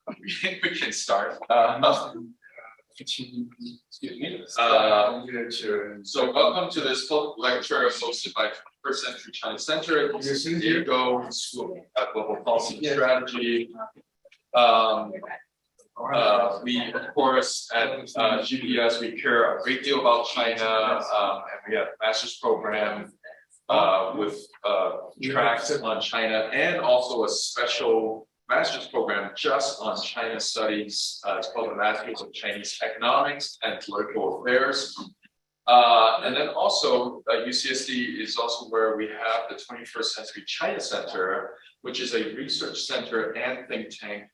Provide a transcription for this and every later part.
We can start. Excuse me. So welcome to this public lecture hosted by 21st Century China Center. This is Diego, School of Global Policy and Strategy. We, of course, at GPS, we care a great deal about China, and we have a master's program with tracks on China, and also a special master's program just on China studies. It's called the Masters of Chinese Economics and Political Affairs. And then also UCSD is also where we have the 21st Century China Center, which is a research center and think tank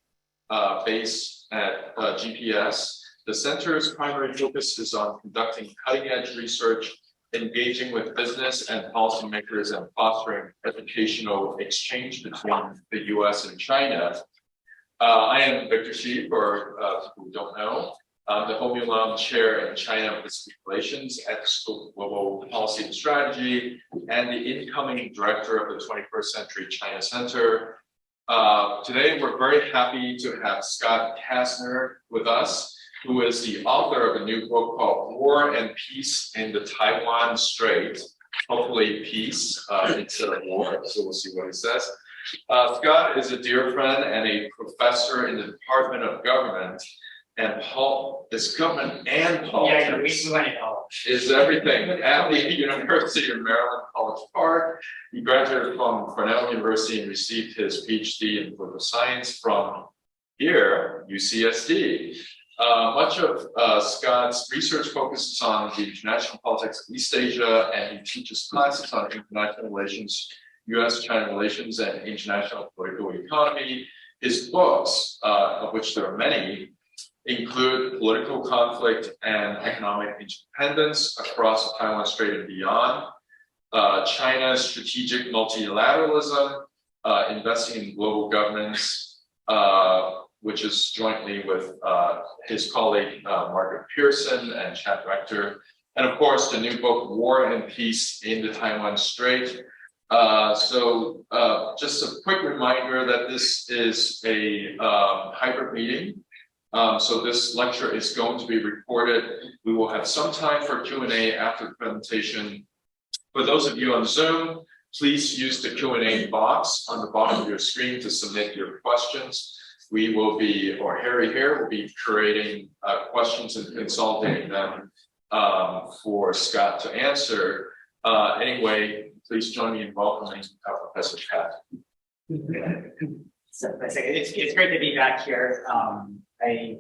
based at GPS. The center's primary focus is on conducting cutting-edge research, engaging with business and policymakers, and fostering educational exchange between the U.S. and China. I am Victor Xi, for people who don't know. I'm the Hong Yulam Chair in China Pacific Relations at the School of Global Policy and Strategy, and the incoming director of the 21st Century China Center. Today, we're very happy to have Scott Kastner with us, who is the author of a new book called War and Peace in the Taiwan Strait. Hopefully peace instead of war, so we'll see what he says. Scott is a dear friend and a professor in the Department of Government and Government and Politics. Yeah, we all. Is everything at the University of Maryland, College Park. He graduated from Cornell University and received his PhD in political science from here, UCSD. Much of Scott's research focuses on the international politics of East Asia, and he teaches classes on international relations, U.S.-China relations, and international political economy. His books, of which there are many, include Political Conflict and Economic Independence Across the Taiwan Strait and Beyond, China's Strategic Multilateralism, Investing in Global Governance, which is jointly with his colleague Margaret Pearson and Chad Rector, and of course the new book War and Peace in the Taiwan Strait. So just a quick reminder that this is a hybrid meeting. So this lecture is going to be recorded. We will have some time for Q&A after the presentation. For those of you on Zoom, please use the Q&A box on the bottom of your screen to submit your questions. We will be, or Harry here, will be curating questions and consolidating them for Scott to answer. Anyway, please join me in welcoming Professor Kat. So it's great to be back here. I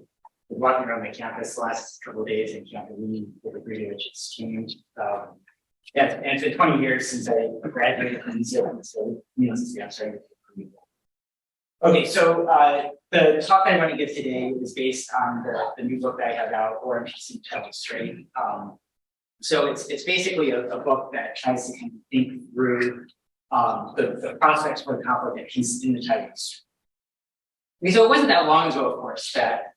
was walking around the campus the last couple of days and can't believe the degree which it's changed. Yeah, and it's been 20 years since I graduated from New Zealand, so I'm starting to feel okay, so the talk I want to give today is based on the new book that I have out, War and Peace in the Taiwan Strait. So it's basically a book that tries to kind of think through the prospects for the conflict and peace in the Taiwan Strait. So it wasn't that long ago, of course, that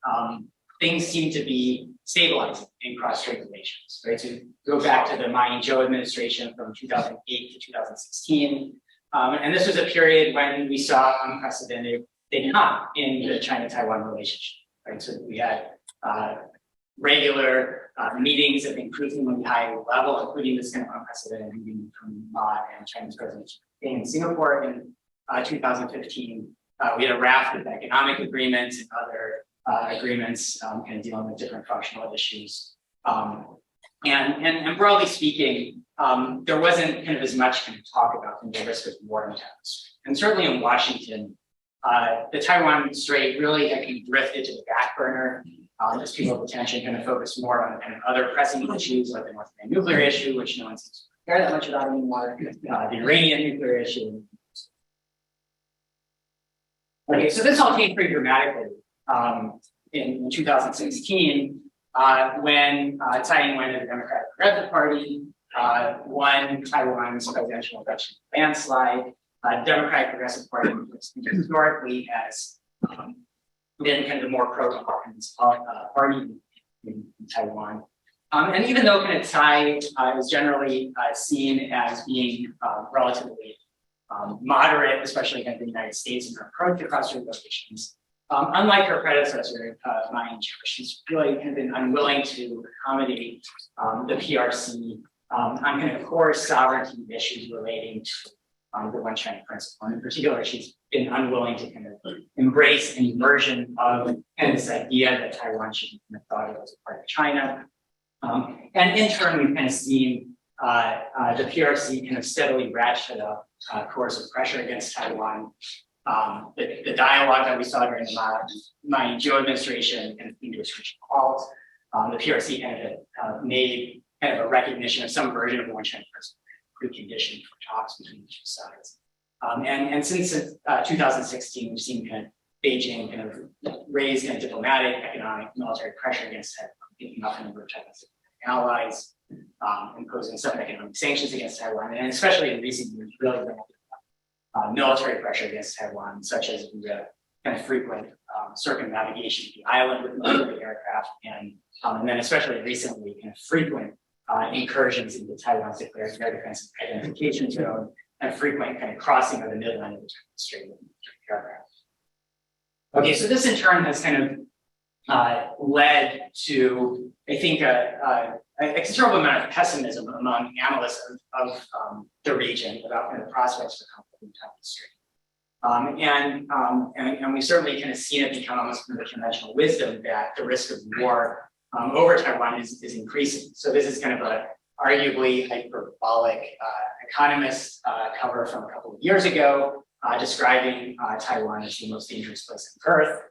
things seemed to be stabilizing in cross-strait relations, right? So go back to the Ma Ying-jeou administration from 2008 to 2016. And this was a period when we saw unprecedented détente in the China-Taiwan relationship, right? So we had regular meetings at increasingly high level, including this kind of unprecedented meeting from Ma and Chinese President Xi in Singapore in 2015. We had a raft of economic agreements and other agreements kind of dealing with different functional issues. And broadly speaking, there wasn't kind of as much kind of talk about the risk of war in the Taiwan Strait. And certainly in Washington, the Taiwan Strait really had kind of drifted to the back burner as people's attention kind of focused more on kind of other pressing issues like the North Korean nuclear issue, which no one seems to care that much about anymore, the Iranian nuclear issue. Okay, so this all came pretty dramatically in 2016 when Tsai Ing-wen of the Democratic Progressive Party won Taiwan's presidential election landslide. Democratic Progressive Party historically has been kind of the more pro-American party in Taiwan. And even though kind of Tsai is generally seen as being relatively moderate, especially in the United States in her approach to cross-strait relations, unlike her predecessor, Ma Ying-jeou, she's really kind of been unwilling to accommodate the PRC on kind of core sovereignty issues relating to the One China principle. And in particular, she's been unwilling to kind of embrace an immersion of kind of this idea that Taiwan should be kind of thought of as a part of China. And in turn, we've kind of seen the PRC kind of steadily ratchet up coercive pressure against Taiwan. The dialogue that we saw during the Ma Ying-jeou administration kind of came to a screeching halt. The PRC kind of made kind of a recognition of some version of the One China principle preconditioned for talks between the two sides. And since 2016, we've seen kind of Beijing kind of raise kind of diplomatic, economic, military pressure against Taiwan, picking up a number of Taiwan's allies, imposing some economic sanctions against Taiwan, and especially in recent years, really military pressure against Taiwan, such as the kind of frequent circumnavigation of the island with military aircraft, and then especially recently, kind of frequent incursions into Taiwan's declared air defense identification zone, and frequent kind of crossing of the midline of the Taiwan Strait with military aircraft. Okay, so this in turn has kind of led to, I think, a considerable amount of pessimism among analysts of the region about kind of prospects for conflict in the Taiwan Strait. And we've certainly kind of seen it become almost kind of conventional wisdom that the risk of war over Taiwan is increasing. So this is kind of a arguably hyperbolic economist cover from a couple of years ago, describing Taiwan as the most dangerous place on Earth.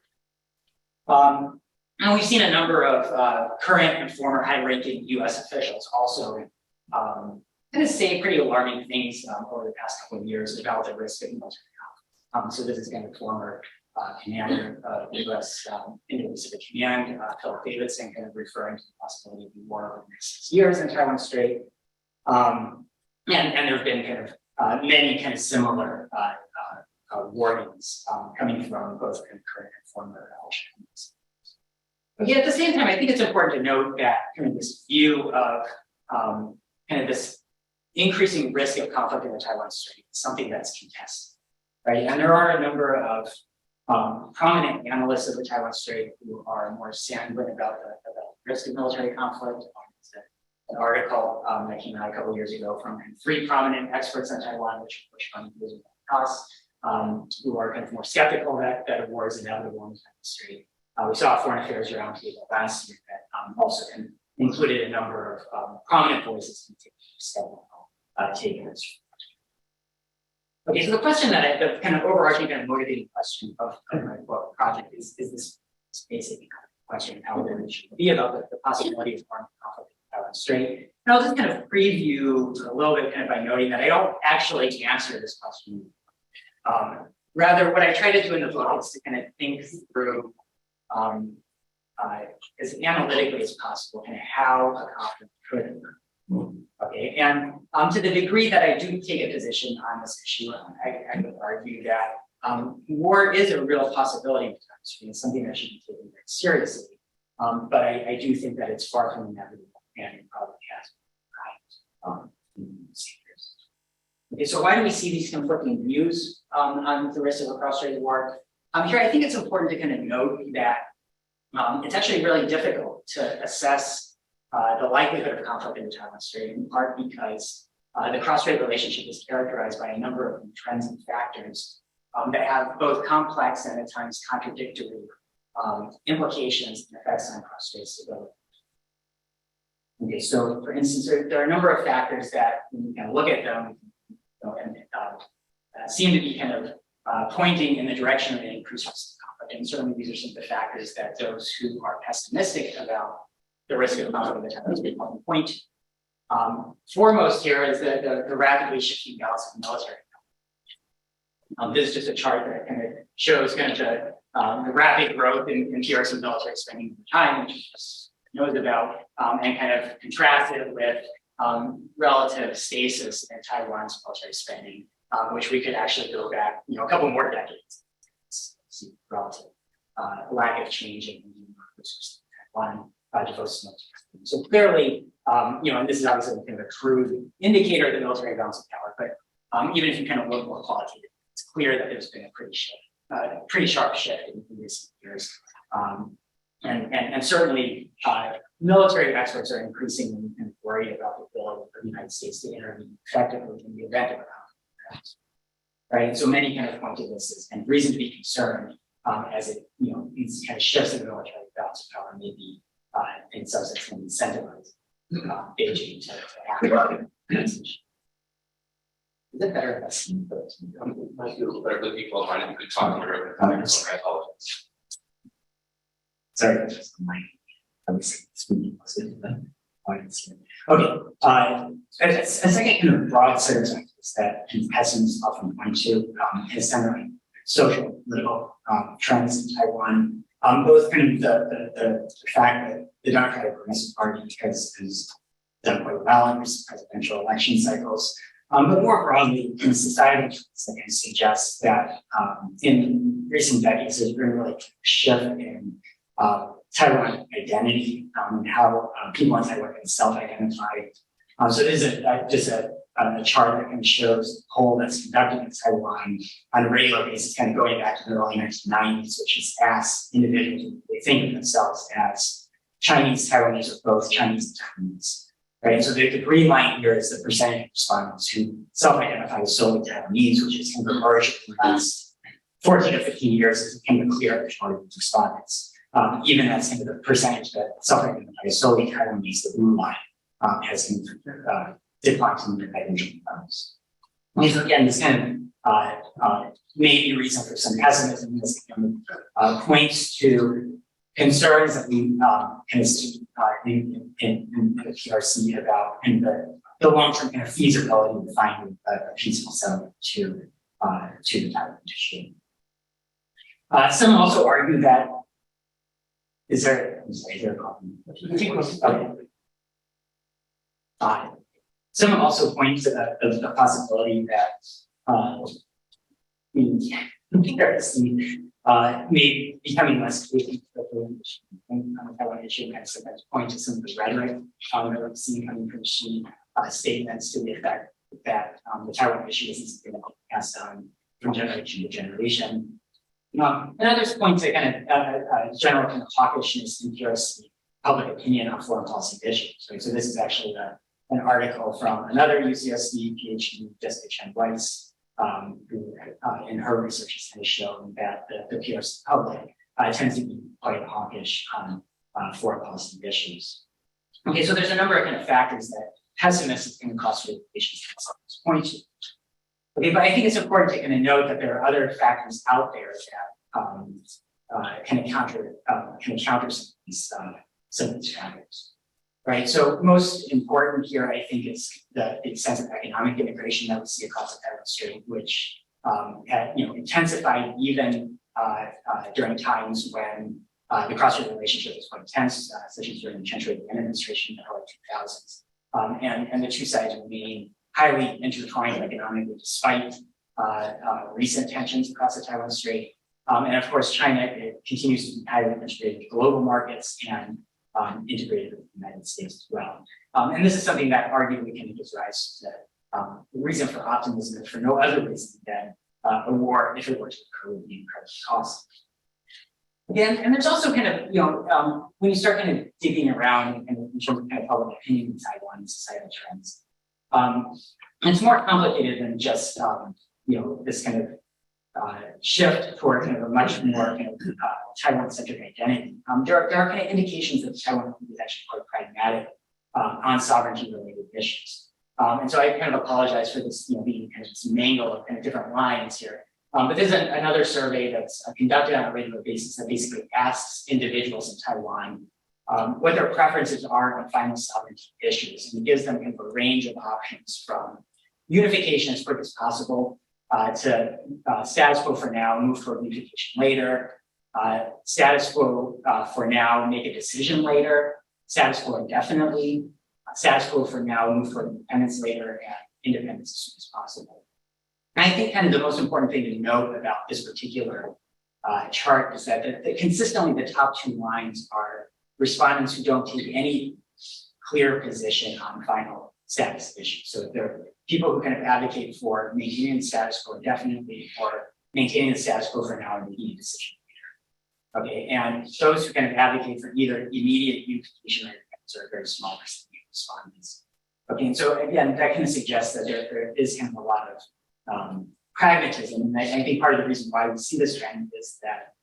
And we've seen a number of current and former high-ranking U.S. officials also kind of say pretty alarming things over the past couple of years about the risk of military conflict. So this is kind of former commander of the U.S. Indo-Pacific Command, Philip Davidson, kind of referring to the possibility of war over the next 6 years in Taiwan Strait. And there have been kind of many kind of similar warnings coming from both current and former Chinese. But yet at the same time, I think it's important to note that kind of this view of kind of this increasing risk of conflict in the Taiwan Strait is something that's contested, right? And there are a number of prominent analysts of the Taiwan Strait who are more sanguine about the risk of military conflict. An article that came out a couple of years ago from 3 prominent experts on Taiwan, which includes us, who are kind of more skeptical that a war is inevitable in the Taiwan Strait. We saw a Foreign Affairs Roundtable last year that also included a number of prominent voices taking this. Okay, so the question the kind of overarching kind of motivating question of my book project is this basic question of how there should be about the possibility of armed conflict in the Taiwan Strait. And I'll just kind of preview a little bit kind of by noting that I don't actually answer this question. Rather, what I try to do in the book is to kind of think through as analytically as possible kind of how a conflict could occur. Okay, and to the degree that I do take a position on this issue, I would argue that war is a real possibility in the Taiwan Strait. It's something that should be taken very seriously. But I do think that it's far from inevitable and it probably has been in recent years. Okay, so why do we see these conflicting views on the risk of a cross-strait war? Here, I think it's important to kind of note that it's actually really difficult to assess the likelihood of conflict in the Taiwan Strait, in part because the cross-strait relationship is characterized by a number of trends and factors that have both complex and at times contradictory implications and effects on cross-strait stability. Okay, so for instance, there are a number of factors that when you can look at them and seem to be kind of pointing in the direction of an increased risk of conflict. And certainly these are some of the factors that those who are pessimistic about the risk of conflict in the Taiwan Strait point to. Foremost here is the rapidly shifting balance of military. This is just a chart that kind of shows kind of the rapid growth in PRC military spending over time, which is knows about, and kind of contrasted with relative stasis in Taiwan's military spending, which we could actually go back, a couple more decades. See relative lack of change in resources in Taiwan devotes to military spending. So clearly, and this is obviously kind of a crude indicator of the military balance of power, but even if you kind of look more qualitative, it's clear that there's been a pretty pretty sharp shift in recent years. And certainly, military experts are increasingly worried about the ability of the United States to intervene effectively in the event of a conflict. Right, and so many kind of point to this as and reason to be concerned as it these kind of shifts in the military balance of power may be in some sense incentivize Beijing to act on this issue. Is it better if I see those? I feel better with people finding a good time here. I apologize. Sorry, that's just my I was speaking to audience here. Okay, a second kind of broad set of factors that pessimists often point to is center on social political trends in Taiwan. Both kind of the fact that the Democratic Progressive Party has done quite well in recent presidential election cycles, but more broadly in societal trends that can suggest that in recent decades there's been really a shift in Taiwan identity and how people in Taiwan can self-identify. So this is just a chart that kind of shows the poll that's conducted in Taiwan on a regular basis, kind of going back to the early 1990s, which is asked individuals if they think of themselves as Chinese, Taiwanese, or both Chinese and Taiwanese. Right, so the green line here is the percentage of respondents who self-identify as solely Taiwanese, which is kind of emerged in the last 14 to 15 years as kind of a clear majority of respondents. Even as kind of the percentage that self-identify as solely Taiwanese, the blue line, has declined in the individual levels. And so again, this kind of may be reason for some pessimism. This points to concerns that we kind of see in the PRC about the long-term kind of feasibility of finding a peaceful settlement to the Taiwan issue. Some also argue that is there a problem? Okay. Some also point to the possibility that may be becoming less clear on the Taiwan issue, and sometimes point to some of the rhetoric that we've seen coming from Xi statements to the effect that the Taiwan issue isn't something that will pass on from generation to generation. And others point to kind of general kind of hawkishness in PRC public opinion on foreign policy issues. Right? So this is actually an article from another UCSD PhD, Jessica Chen Weiss, who in her research has kind of shown that the PRC public tends to be quite hawkish on foreign policy issues. Okay, so there's a number of kind of factors that pessimists in cost relations point to. Okay, but I think it's important to kind of note that there are other factors out there that kind of counter some of these factors. Right. So most important here, I think, is the sense of economic integration that we see across the Taiwan Strait, which had intensified even during times when the cross-strait relationship was quite tense, such as during the Chen Shui-bian administration in the early 2000s. And the two sides remain highly intertwined economically, despite recent tensions across the Taiwan Strait. And of course, China continues to be highly integrated with global markets and integrated with the United States as well. And this is something that arguably kind of gives rise to the reason for optimism, if for no other reason than a war, if it were to occur, would be incredibly costly. Again, and there's also kind of, when you start kind of digging around in terms of kind of public opinion in Taiwan and societal trends, it's more complicated than just, this kind of shift toward kind of a much more kind of Taiwan-centric identity. There are kind of indications that Taiwan is actually quite pragmatic on sovereignty-related issues. And so I kind of apologize for this, being kind of this mangle of kind of different lines here. But there's another survey that's conducted on a regular basis that basically asks individuals in Taiwan what their preferences are on final sovereignty issues, and it gives them kind of a range of options from unification as quick as possible to status quo for now, move toward unification later, status quo for now, make a decision later, status quo indefinitely, status quo for now, move toward independence later, and independence as soon as possible. And I think kind of the most important thing to note about this particular chart is that consistently the top two lines are respondents who don't take any clear position on final status issues. So they're people who kind of advocate for maintaining status quo indefinitely or maintaining the status quo for now and making a decision later. Okay, and those who kind of advocate for either immediate unification or a very small percentage of respondents. Okay, and so again, that kind of suggests that there is kind of a lot of pragmatism, and I think part of the reason why we see this trend is that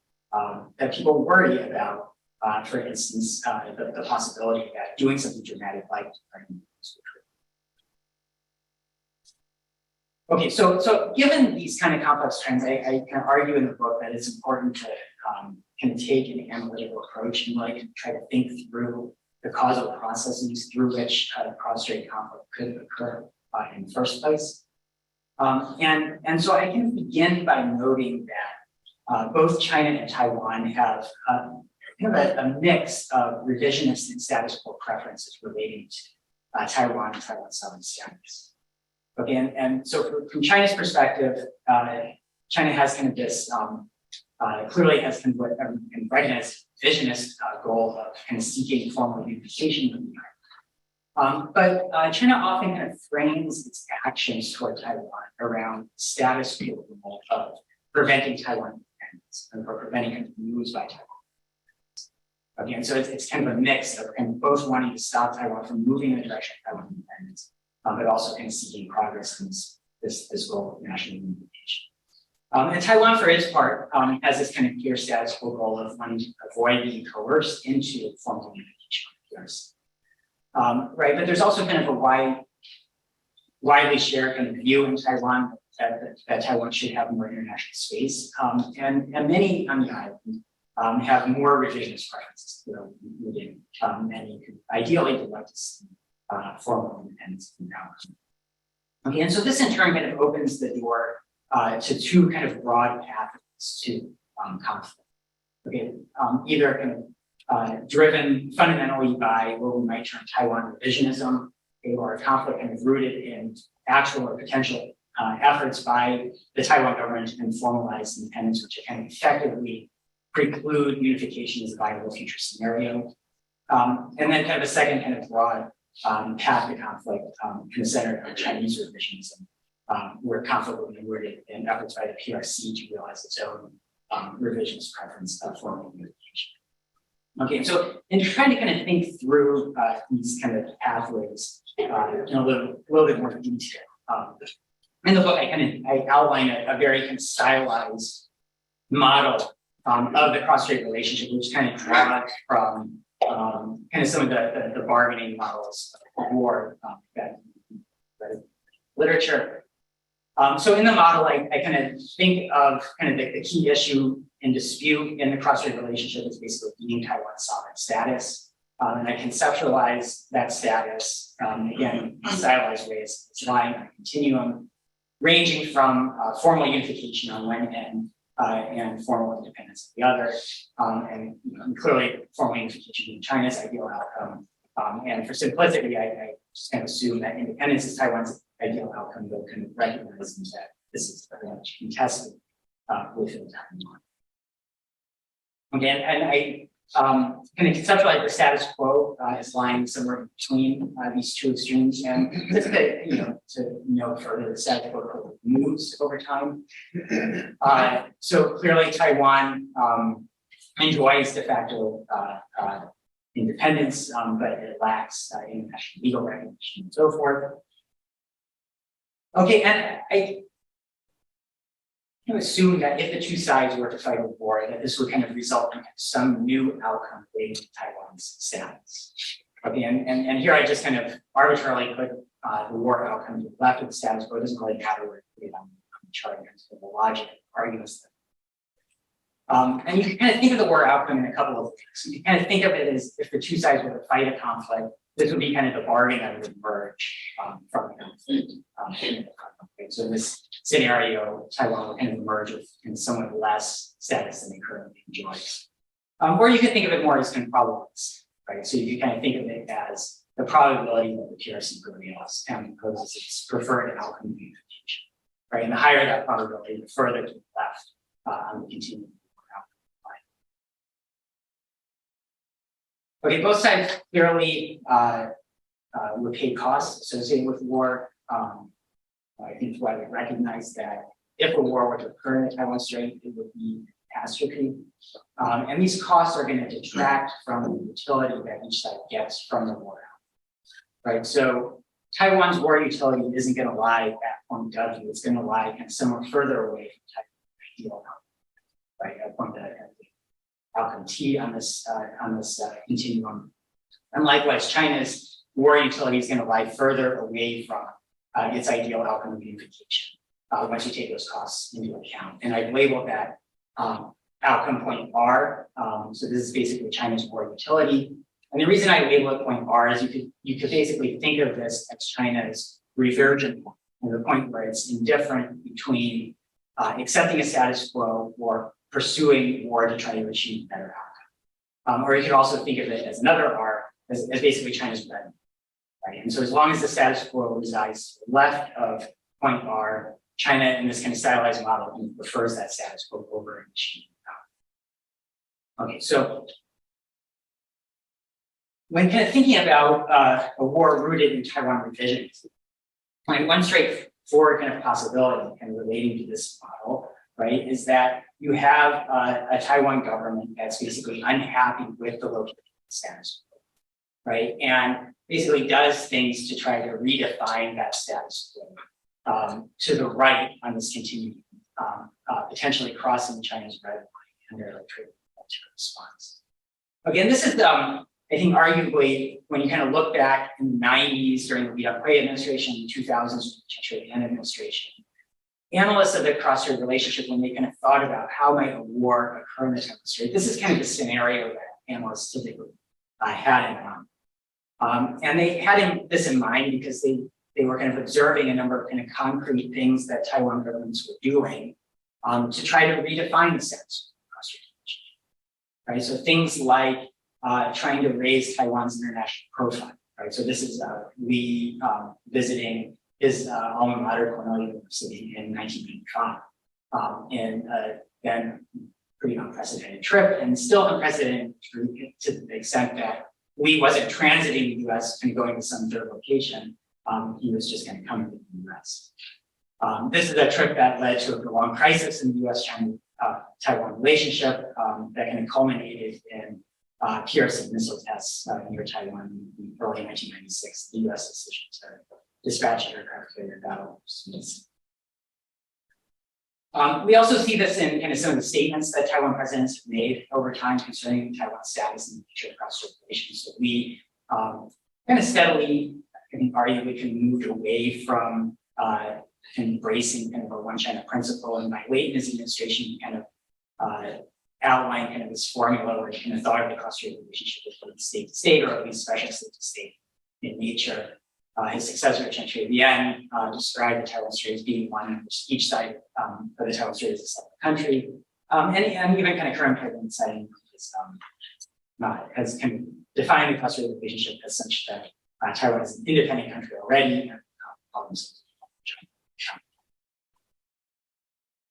that people worry about, for instance, the possibility that doing something dramatic like okay, so given these kind of complex trends, I kind of argue in the book that it's important to kind of take an analytical approach and like try to think through the causal processes through which cross-strait conflict could occur in the first place. And so I can begin by noting that both China and Taiwan have kind of a mix of revisionist and status quo preferences relating to Taiwan and Taiwan's sovereign status. Okay, and so from China's perspective, China has kind of this clearly has kind of what everyone can recognize revisionist goal of kind of seeking formal unification with the United. But China often kind of frames its actions toward Taiwan around status quo of preventing Taiwan independence and for preventing kind of moves by Taiwan. Again, so it's kind of a mix of kind of both wanting to stop Taiwan from moving in the direction of Taiwan independence, but also kind of seeking progress in this goal of national unification. And Taiwan, for its part, has this kind of clear status quo goal of wanting to avoid being coerced into formal unification. Right, but there's also kind of a widely shared kind of view in Taiwan that Taiwan should have more international space, and many on the island have more revisionist preferences. Many could ideally would like to see formal independence from now. Okay, and so this in turn kind of opens the door to two kind of broad pathways to conflict. Okay, either kind of driven fundamentally by what we might term Taiwan revisionism, or a conflict kind of rooted in actual or potential efforts by the Taiwan government to formalize independence, which kind of effectively preclude unification as a viable future scenario. And then kind of a second kind of broad path to conflict kind of centered on Chinese revisionism, where conflict will be rooted in efforts by the PRC to realize its own revisionist preference of formal unification. Okay, so in trying to kind of think through these kind of pathways in a little bit more detail, in the book I outline a very kind of stylized model of the cross-strait relationship, which kind of draws from kind of some of the bargaining models of war that literature. So in the model, I kind of think of kind of the key issue in dispute in the cross-strait relationship is basically being Taiwan's sovereign status. And I conceptualize that status, again, in stylized ways. It's lying on a continuum, ranging from formal unification on one end and formal independence on the other. And clearly, formal unification being China's ideal outcome. And for simplicity, I just kind of assume that independence is Taiwan's ideal outcome, though kind of recognizing that this is very much contested within Taiwan. Okay, and I kind of conceptualize the status quo as lying somewhere between these two extremes, and just to note further, the status quo moves over time. So clearly, Taiwan enjoys de facto independence, but it lacks international legal recognition and so forth. Okay, and I assume that if the two sides were to fight a war, that this would kind of result in some new outcome relating to Taiwan's status. Okay, and here I just kind of arbitrarily put the war outcome to the left of the status quo. It doesn't really matter where you put it on the chart in terms of the logic arguments. And you can kind of think of the war outcome in a couple of ways. You can kind of think of it as if the two sides were to fight a conflict, this would be kind of the bargain that would emerge from the conflict. So in this scenario, Taiwan will kind of emerge with somewhat less status than it currently enjoys. Or you could think of it more as kind of probabilistic, right? So you can kind of think of it as the probability that the PRC prevails and imposes its preferred outcome of unification, right? And the higher that probability, the further to the left on the continuum. Okay, both sides clearly would pay costs associated with war. I think it's why we recognize that if a war were to occur in the Taiwan Strait, it would be a catastrophe. And these costs are going to detract from the utility that each side gets from the war. Right. So Taiwan's war utility isn't going to lie at point W. It's going to lie kind of somewhere further away from Taiwan ideal, right? At point outcome T on this continuum. And likewise, China's war utility is going to lie further away from its ideal outcome of unification once you take those costs into account. And I've labeled that outcome point R. So this is basically China's war utility. And the reason I label it point R is you could basically think of this as China's revergent point, and the point where it's indifferent between accepting a status quo or pursuing war to try to achieve a better outcome. Or you could also think of it as another R, as basically China's red. Right? And so as long as the status quo resides to the left of point R, China in this kind of stylized model prefers that status quo over achieving power. Okay, so when kind of thinking about a war rooted in Taiwan revisions, one straightforward kind of possibility kind of relating to this model, right, is that you have a Taiwan government that's basically unhappy with the location status quo, right, and basically does things to try to redefine that status quo to the right on this continuum, potentially crossing China's red line under a trade response. Again, this is I think arguably, when you kind of look back in the 90s during the Lee administration, the 2000s, China administration, analysts of the cross-strait relationship, when they kind of thought about how might a war occur in the Taiwan Strait, this is kind of the scenario that analysts typically had in mind. And they had this in mind because they were kind of observing a number of kind of concrete things that Taiwan governments were doing to try to redefine the status of the cross-strait relationship. Right? So things like trying to raise Taiwan's international profile, right? So this is Lee visiting his alma mater, Cornell University, in 1995, and then pretty unprecedented trip, and still unprecedented to the extent that Lee wasn't transiting the U.S. and going to some third location. He was just going to come to the U.S. This is a trip that led to a prolonged crisis in the U.S.-China-Taiwan relationship that kind of culminated in PRC missile tests near Taiwan in early 1996, the U.S. decision to dispatch aircraft carrier battle groups. We also see this in kind of some of the statements that Taiwan presidents have made over time concerning Taiwan's status in the future of cross-strait relations. So we kind of steadily, I think, arguably can move away from embracing kind of a one China principle. And by late in his administration, he kind of outline kind of this formula where he kind of thought of the cross-strait relationship as state to state, or at least special state to state in nature. His successor, Chen Shui-bian, described the Taiwan Strait as being one in which each side of the Taiwan Strait is a separate country. And even kind of current president Tsai has kind of defined the cross-strait relationship as such that Taiwan is an independent country already, and problems.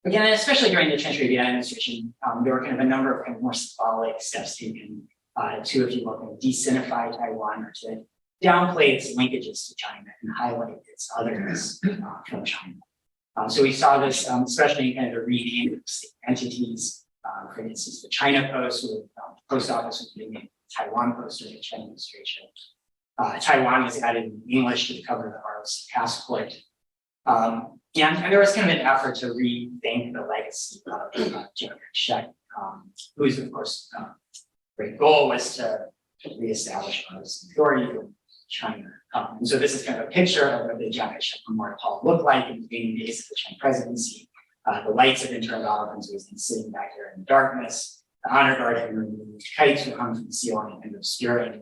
Again, especially during the Chen Shui-bian administration, there were kind of a number of kind of more symbolic steps taken to, if you will, de-sinify Taiwan or to downplay its linkages to China and highlight its otherness from China. So we saw this, especially in kind of the renaming of state entities. For instance, the China Post, where the post office was renamed Taiwan Post during the Chen administration. Taiwan was added in English to cover the ROC passport. And there was kind of an effort to rethink the legacy of Chiang Kai-shek, whose, of course, great goal was to reestablish ROC authority over China. And so this is kind of a picture of what the Chiang Kai-shek Memorial Hall looked like in the beginning days of the China presidency. The lights had been turned off, and so he was sitting back there in the darkness. The honor guard had removed kites were hung from the ceiling and obscuring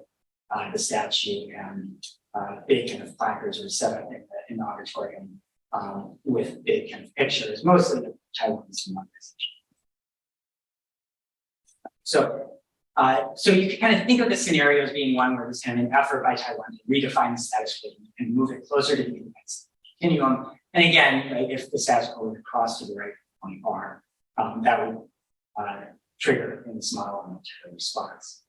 the statue, and big kind of placards were set up in the auditorium. With big kind of pictures, mostly of Taiwan's democratization. So you can kind of think of the scenario as being one where there's kind of an effort by Taiwan to redefine the status quo and move it closer to the independence continuum. And again, right, if the status quo were to cross to the right point R, that would trigger in this model a military response.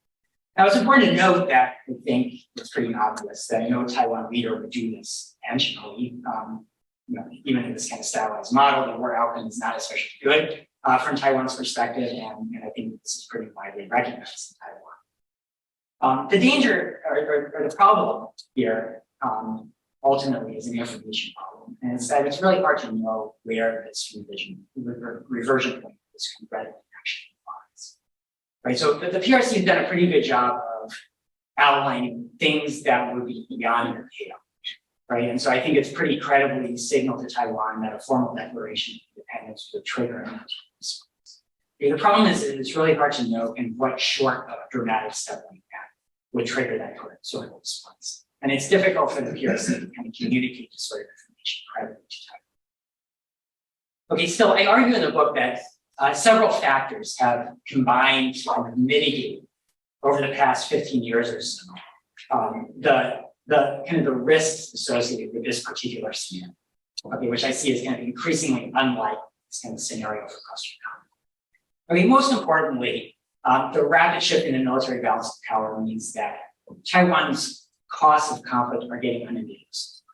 Now, it's important to note that I think it's pretty obvious that no Taiwan leader would do this intentionally. even in this kind of stylized model, the war outcome is not especially good from Taiwan's perspective, and I think this is pretty widely recognized in Taiwan. The danger or the problem here ultimately is an information problem, and it's that it's really hard to know where this reversion point is actually lies. Right, so the PRC has done a pretty good job of outlining things that would be beyond the pale. Right, and so I think it's pretty credibly signaled to Taiwan that a formal declaration of independence would trigger an response. The problem is that it's really hard to know in what short of dramatic step like that would trigger that sort of response. And it's difficult for the PRC to kind of communicate this sort of information credibly to Taiwan. Okay, still, I argue in the book that several factors have combined to kind of mitigate over the past 15 years or so the kind of the risks associated with this particular scenario, okay, which I see as kind of increasingly unlike this kind of scenario for cluster conflict. I mean, most importantly, the rapid shift in the military balance of power means that Taiwan's costs of conflict are getting unambiguous,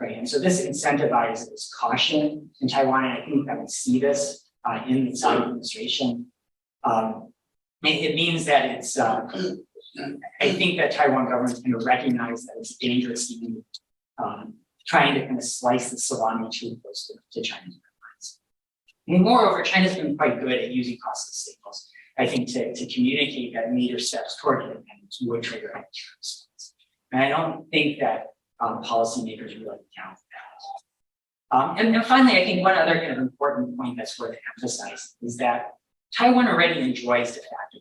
right? And so this incentivizes caution in Taiwan, and I think that we see this in the Tsai administration. It means that it's I think that Taiwan government is going to recognize that it's dangerous even trying to kind of slice the salami too close to China's guidelines. And moreover, China's been quite good at using costless signals, I think, to communicate that major steps toward independence would trigger a response. And I don't think that policymakers really account for that. And finally, I think one other kind of important point that's worth emphasizing is that Taiwan already enjoys de facto.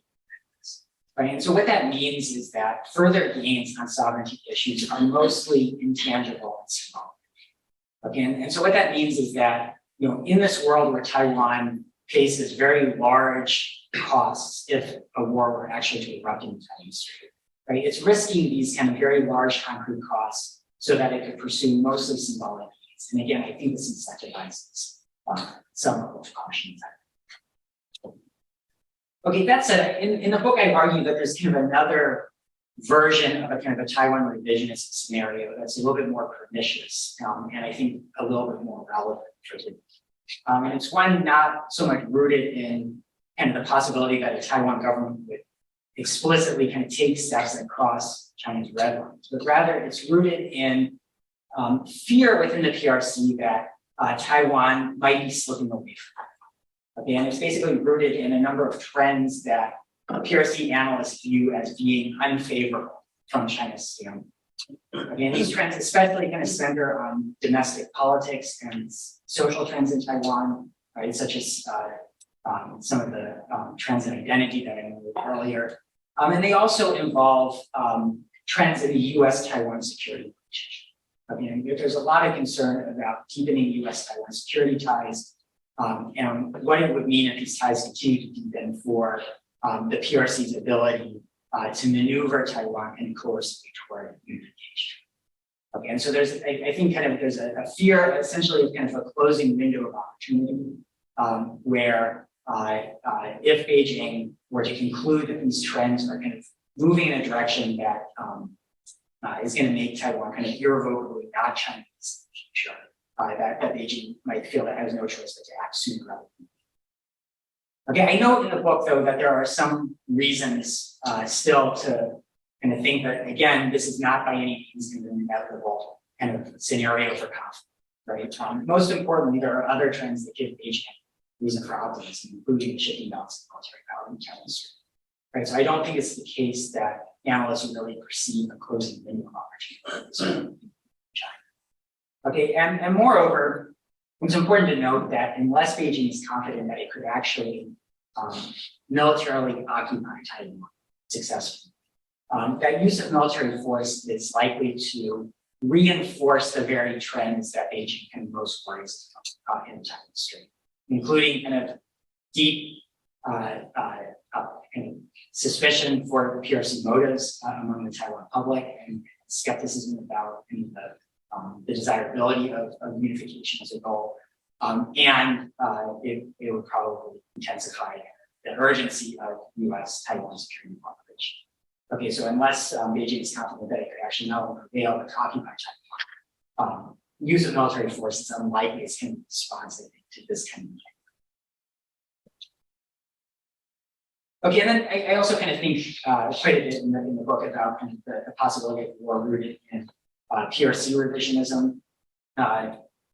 Right, and so what that means is that further gains on sovereignty issues are mostly intangible and symbolic. Okay, and so what that means is that in this world where Taiwan faces very large costs if a war were actually to erupt in the Taiwan Strait, right? It's risking these kind of very large concrete costs so that it could pursue mostly symbolic gains. And again, I think this incentivizes some level of caution. Okay, that said, in the book, I argue that there's kind of another version of a kind of a Taiwan revisionist scenario that's a little bit more pernicious, and I think a little bit more relevant for today. And it's one not so much rooted in kind of the possibility that a Taiwan government would explicitly kind of take steps that cross China's red lines, but rather it's rooted in fear within the PRC that Taiwan might be slipping away from it. Okay, and it's basically rooted in a number of trends that PRC analysts view as being unfavorable from China's standpoint. Okay, and these trends especially kind of center on domestic politics and social trends in Taiwan, right, such as some of the trends in identity that I noted earlier. And they also involve trends in the U.S.-Taiwan security relationship. Okay, and there's a lot of concern about deepening U.S.-Taiwan security ties, and what it would mean if these ties continue to deepen for the PRC's ability to maneuver Taiwan and coercively toward unification. Okay, and so there's, I think, kind of there's a fear, essentially, of kind of a closing window of opportunity, where if Beijing were to conclude that these trends are kind of moving in a direction that is going to make Taiwan kind of irrevocably not Chinese in the future, that Beijing might feel that has no choice but to act sooner rather than later. Okay, I note in the book, though, that there are some reasons still to kind of think that, again, this is not by any means an inevitable kind of scenario for conflict, right? Most importantly, there are other trends that give Beijing reason for optimism, including the shifting balance of military power in China. Right, so I don't think it's the case that analysts really perceive a closing window of opportunity in China. Okay, and moreover, it's important to note that unless Beijing is confident that it could actually militarily occupy Taiwan successfully, that use of military force is likely to reinforce the very trends that Beijing can most worries about in the Taiwan Strait, including kind of deep kind of suspicion for PRC motives among the Taiwan public, and skepticism about the desirability of unification as a goal. And it would probably intensify the urgency of U.S.-Taiwan security cooperation. Okay, so unless Beijing is confident that it could actually not only prevail but occupy Taiwan, use of military force is unlikely as kind of responsive to this kind of thing. Okay, and then I also kind of think quite a bit in the book about kind of the possibility of war rooted in PRC revisionism.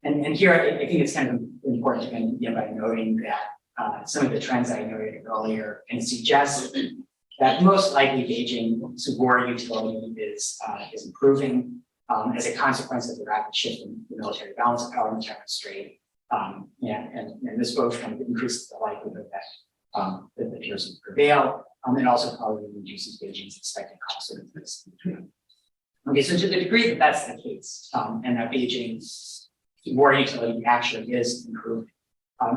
And here I think it's kind of important to kind of begin by noting that some of the trends I noted earlier and suggest that most likely Beijing's war utility is improving as a consequence of the rapid shift in the military balance of power in the Taiwan Strait. And this both kind of increases the likelihood that the PRC will prevail, and also probably reduces Beijing's expected cost of this. Okay, so to the degree that that's the case, and that Beijing's war utility actually is improving,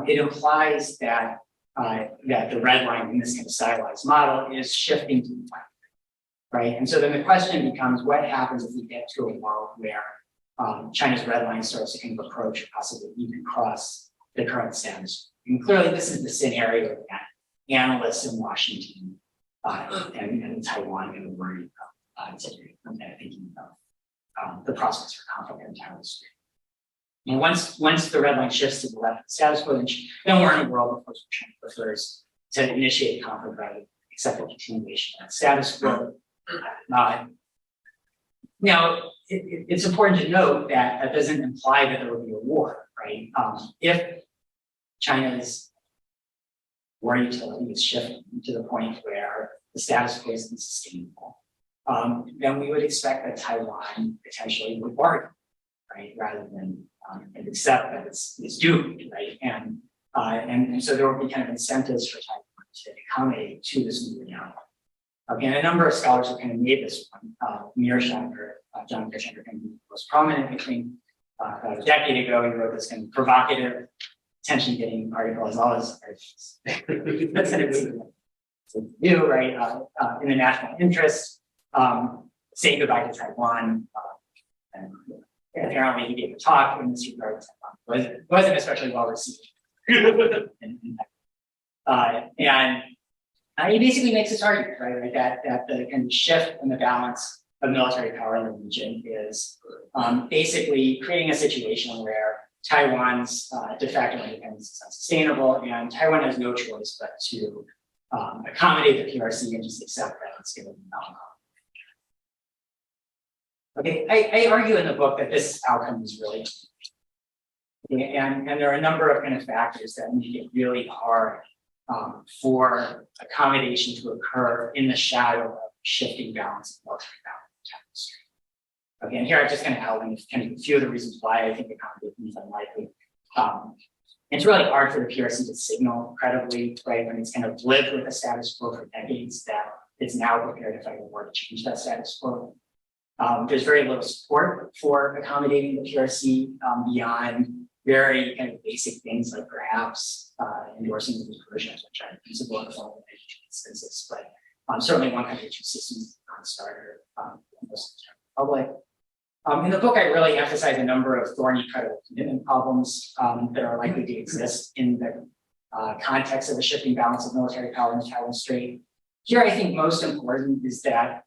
it implies that that the red line in this kind of stylized model is shifting to the left, right? And so then the question becomes, what happens if we get to a world where China's red line starts to kind of approach or possibly even cross the current status? And clearly, this is the scenario that analysts in Washington and Taiwan are worried about today, when they're thinking about the prospects for conflict in Taiwan Strait. And once the red line shifts to the left of the status quo, then we're in a world, of course, where China prefers to initiate conflict rather than accept the continuation of that status quo. Now, it's important to note that that doesn't imply that there will be a war, right? If China's war utility is shifting to the point where the status quo is unsustainable, then we would expect that Taiwan potentially would bargain, right, rather than accept that it's doomed, right? And so there will be kind of incentives for Taiwan to accommodate to this new reality. Okay, and a number of scholars have kind of made this one. John Mearsheimer, kind of the most prominent, I think, about a decade ago. He wrote this kind of provocative, attention-getting article, as well as that's kind of new, right? In the national interest, saying goodbye to Taiwan. And apparently, he gave a talk in this regard. Wasn't especially well received. And he basically makes this argument, right, that the kind of shift in the balance of military power in the region is basically creating a situation where Taiwan's de facto independence is unsustainable, and Taiwan has no choice but to accommodate the PRC and just accept that it's going to be outcome. Okay, I argue in the book that this outcome is really, and there are a number of kind of factors that make it really hard for accommodation to occur in the shadow of shifting balance of military power in the Taiwan Strait. Okay, and here I just kind of outline kind of a few of the reasons why I think accommodation is unlikely. It's really hard for the PRC to signal credibly, right, when it's kind of lived with the status quo for decades that it's now prepared to fight a war to change that status quo. There's very little support for accommodating the PRC beyond very kind of basic things like perhaps endorsing the version of China principle in the form of consensus, but certainly one country, two systems is a non-starter in most of the public. In the book, I really emphasize a number of thorny credible commitment problems that are likely to exist in the context of the shifting balance of military power in the Taiwan Strait. Here, I think most important is that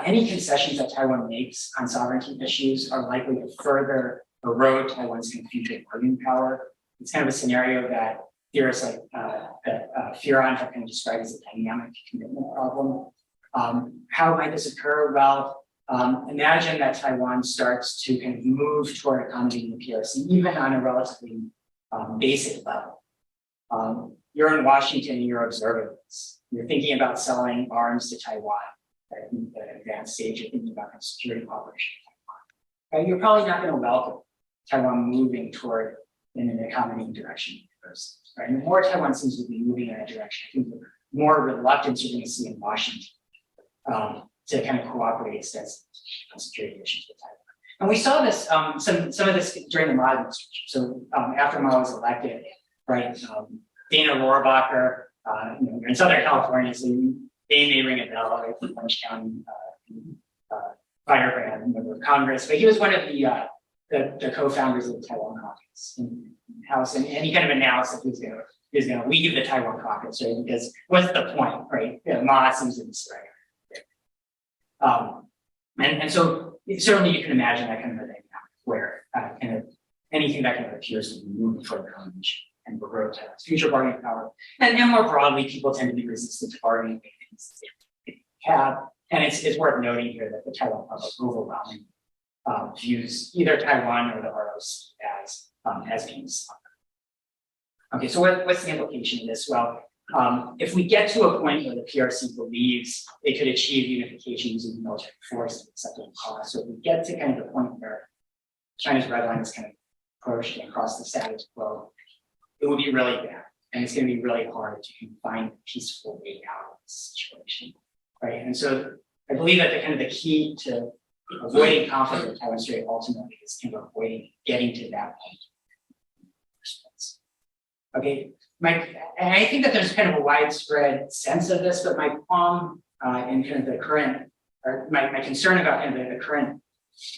any concessions that Taiwan makes on sovereignty issues are likely to further erode Taiwan's future bargaining power. It's kind of a scenario that theorists like Fearon have kind of described as a dynamic commitment problem. How might this occur? Well, imagine that Taiwan starts to kind of move toward accommodating the PRC, even on a relatively basic level. You're in Washington and you're observing this. You're thinking about selling arms to Taiwan. At the advanced stage, you're thinking about a security cooperation with Taiwan. Right? You're probably not going to welcome Taiwan moving toward in an accommodating direction first. Right? And the more Taiwan seems to be moving in that direction, I think the more reluctance you're going to see in Washington to kind of cooperate extensively on security issues with Taiwan. And we saw this, some of this during the Mao administration. So after Mao was elected, right, Dana Rohrabacher, you're in Southern California, so they may ring a bell, right, from Orange County firebrand member of Congress, but he was one of the co-founders of the Taiwan Caucus in the House, and he kind of announced that he was going to leave the Taiwan Caucus, right? Because what's the point, right? Ma seems to be straight. And so certainly you can imagine that kind of a dynamic where kind of anything that kind of appears to be moving toward the convention and erode Taiwan's future bargaining power. And more broadly, people tend to be resistant to bargaining things they have. And it's worth noting here that the Taiwan public overwhelmingly views either Taiwan or the ROC as being stronger. Okay, so what's the implication of this? Well, if we get to a point where the PRC believes they could achieve unification using military force at acceptable cost, so if we get to kind of the point where China's red line is kind of pushed across the status quo, it will be really bad, and it's going to be really hard to find a peaceful way out of this situation, right? And so I believe that the kind of the key to avoiding conflict with Taiwan Strait ultimately is kind of avoiding getting to that point. Okay, and I think that there's kind of a widespread sense of this, but my qualm in kind of the current, or my concern about kind of the current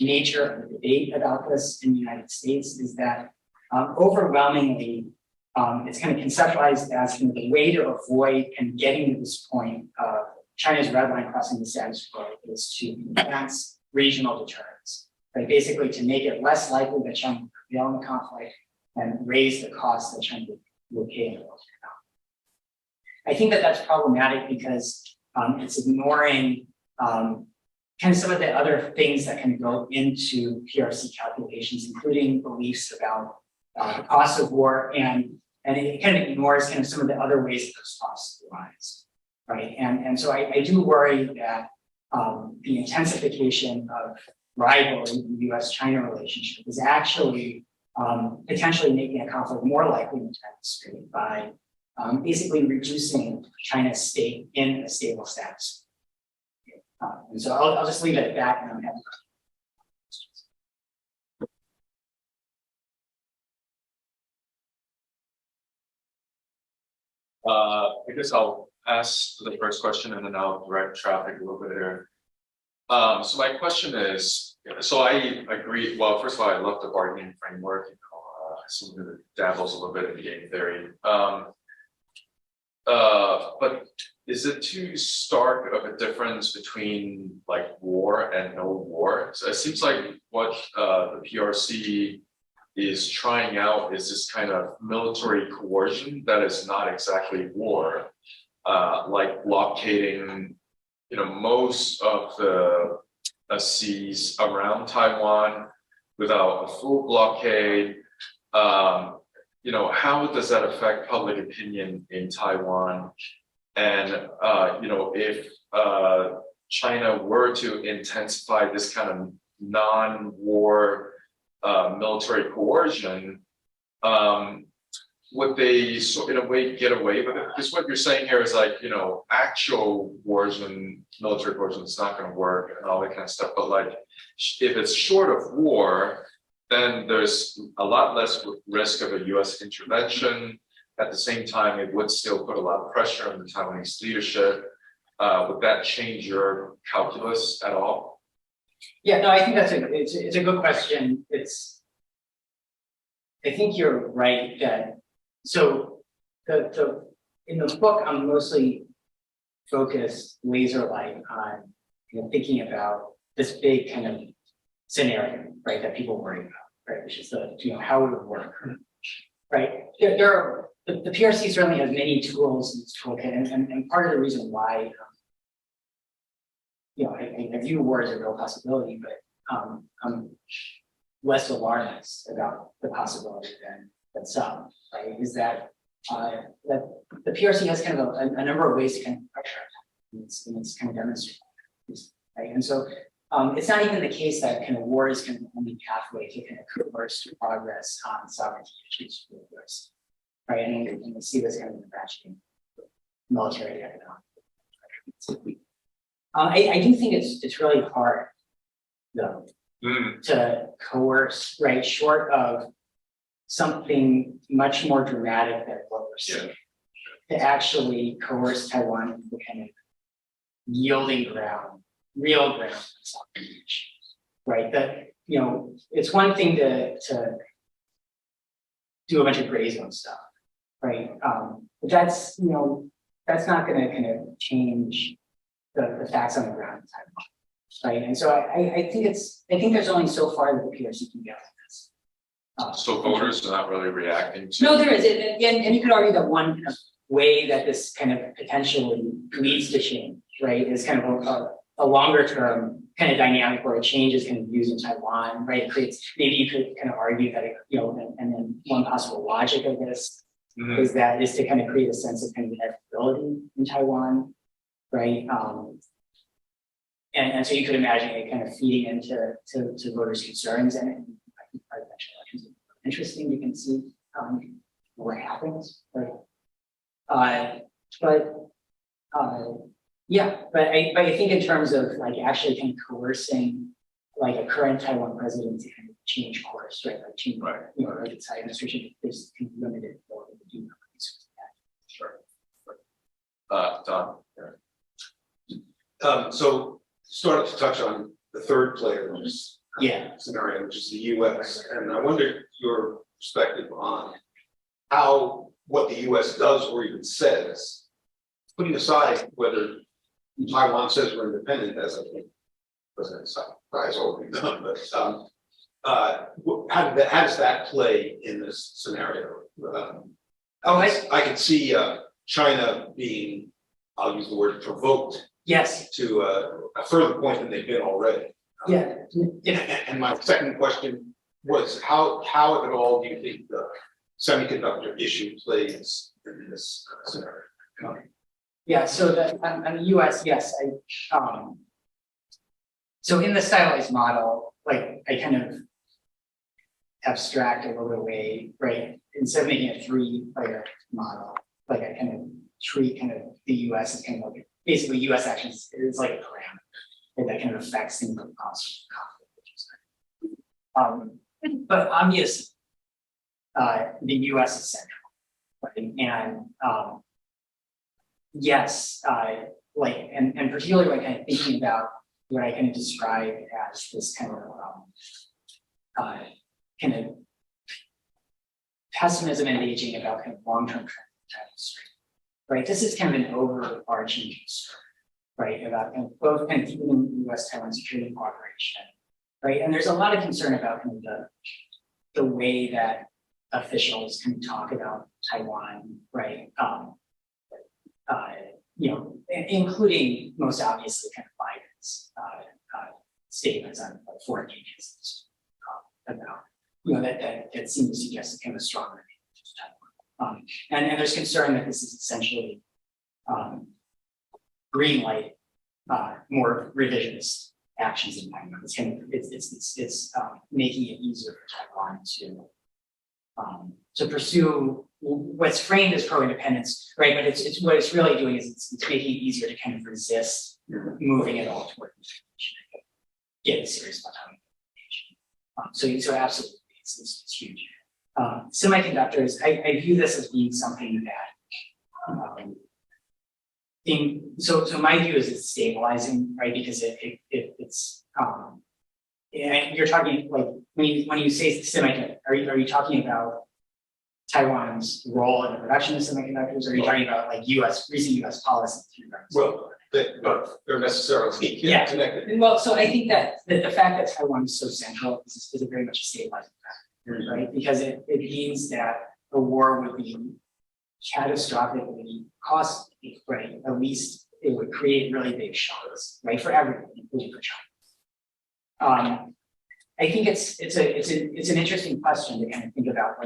nature of the debate about this in the United States is that overwhelmingly it's kind of conceptualized as kind of the way to avoid and getting to this point of China's red line crossing the status quo is to enhance regional deterrence, right? Basically to make it less likely that China will prevail in the conflict and raise the cost that China will pay in the military. I think that that's problematic because it's ignoring kind of some of the other things that can go into PRC calculations, including beliefs about the cost of war, and it kind of ignores kind of some of the other ways that those costs arise, right? And so I do worry that the intensification of rivalry in the U.S.-China relationship is actually potentially making a conflict more likely in Taiwan Strait by basically reducing China's state in a stable status. And so I'll just leave it at that, and I'm happy. I guess I'll ask the first question and then I'll direct traffic a little bit here. So my question is, so I agree, well, first of all, I love the bargaining framework, some of it dabbles a little bit in game theory. But is it too stark of a difference between like war and no war? So it seems like what the PRC is trying out is this kind of military coercion that is not exactly war, like blockading, most of the seas around Taiwan without a full blockade. How does that affect public opinion in Taiwan? And if China were to intensify this kind of non-war military coercion, would they in a way get away with it? Because what you're saying here is like, actual coercion, military coercion is not going to work and all that kind of stuff. But like, if it's short of war, then there's a lot less risk of a U.S. intervention. At the same time, it would still put a lot of pressure on the Taiwanese leadership. Would that change your calculus at all? Yeah, no, I think it's a good question. I think you're right that, so in the book, I'm mostly focused laser-like on thinking about this big kind of scenario, right, that people worry about, right, which is how would it work, right? The PRC certainly has many tools in its toolkit, and part of the reason why I view war as a real possibility, but I'm less alarmist about the possibility than some, right? Is that that the PRC has kind of a number of ways to kind of pressure and it's kind of demonstrated, right? And so it's not even the case that kind of war is kind of the only pathway to kind of coerce progress on sovereignty issues for the US, right? And we see this kind of in the ratcheting military economic. I do think it's really hard, though, to coerce, right, short of something much more dramatic than what we're seeing, to actually coerce Taiwan into kind of yielding ground, real ground, right? That it's one thing to do a bunch of gray zone stuff, right? But that's that's not going to kind of change the facts on the ground in Taiwan, right? And so I think there's only so far that the PRC can get with this, So voters are not really reacting to. No, there is, and you could argue that one kind of way that this kind of potentially leads to change, right, is kind of a longer term kind of dynamic where a change is kind of used in Taiwan, right? It creates, maybe you could kind of argue that, and then one possible logic of this is to kind of create a sense of kind of inevitability in Taiwan, right? And so you could imagine it kind of feeding into voters' concerns, and I think presidential elections are interesting. You can see what happens, right? Yeah, but I think in terms of like actually kind of coercing like a current Taiwan president to kind of change course, right? Like change, or the Tsai administration, there's kind of limited ability to do that. Don. So started to touch on the third player in this scenario, which is the U.S. And I wonder your perspective on what the U.S. does or even says, putting aside whether Taiwan says we're independent, as I think President Tsai has already done, but how does that play in this scenario? I can see China being, I'll use the word provoked, to a further point than they've been already. And my second question was how if at all do you think the semiconductor issue plays in this scenario? So on the US, yes, so in the stylized model, like I kind of abstract a little bit away, right? Instead of making a 3-player model, like I kind of treat kind of the US as kind of like basically US actions is like a parameter that kind of affects things like cost of conflict. But obviously, the US is central, right? And yes, like, and particularly when kind of thinking about what I kind of describe as this kind of pessimism in Beijing about kind of long-term trend in Taiwan Strait, right? This is kind of an overarching concern, right? About kind of both kind of deepening U.S.-Taiwan security cooperation, right? And there's a lot of concern about kind of the way that officials can talk about Taiwan, right? Including most obviously kind of Biden's statements on foreign agents about, that seem to suggest a kind of stronger engagement to Taiwan. And there's concern that this is essentially green light more revisionist actions in Taiwan. It's kind of it's making it easier for Taiwan to pursue what's framed as pro-independence, right? But it's what it's really doing is it's making it easier to kind of resist moving it all toward getting serious about Taiwan. So absolutely, it's huge. Semiconductors, I view this as being something that so my view is it's stabilizing, right? Because it's and you're talking like when you say semiconductor, are you talking about Taiwan's role in the production of semiconductors, or are you talking about like recent U.S. policy? Well, they're necessarily connected. Well, so I think that the fact that Taiwan is so central is a very much a stabilizing factor, right? Because it means that a war would be catastrophically costly, right? At least it would create really big shocks, right, for everyone, including for China. I think it's an interesting question to kind of think about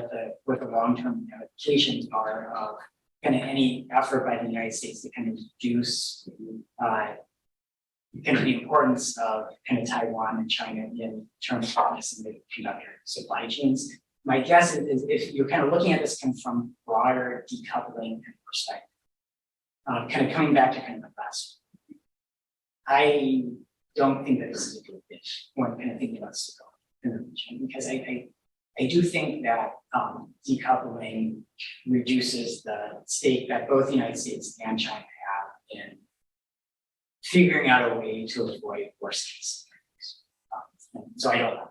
what the long-term implications are of kind of any effort by the United States to kind of reduce kind of the importance of kind of Taiwan and China in terms of semiconductor supply chains. My guess is if you're kind of looking at this kind of from broader decoupling perspective, kind of coming back to kind of the last, I don't think that this is a good thing when kind of thinking about stability in the region, because I do think that decoupling reduces the stake that both the United States and China have in figuring out a way to avoid worst case scenarios. So I don't know.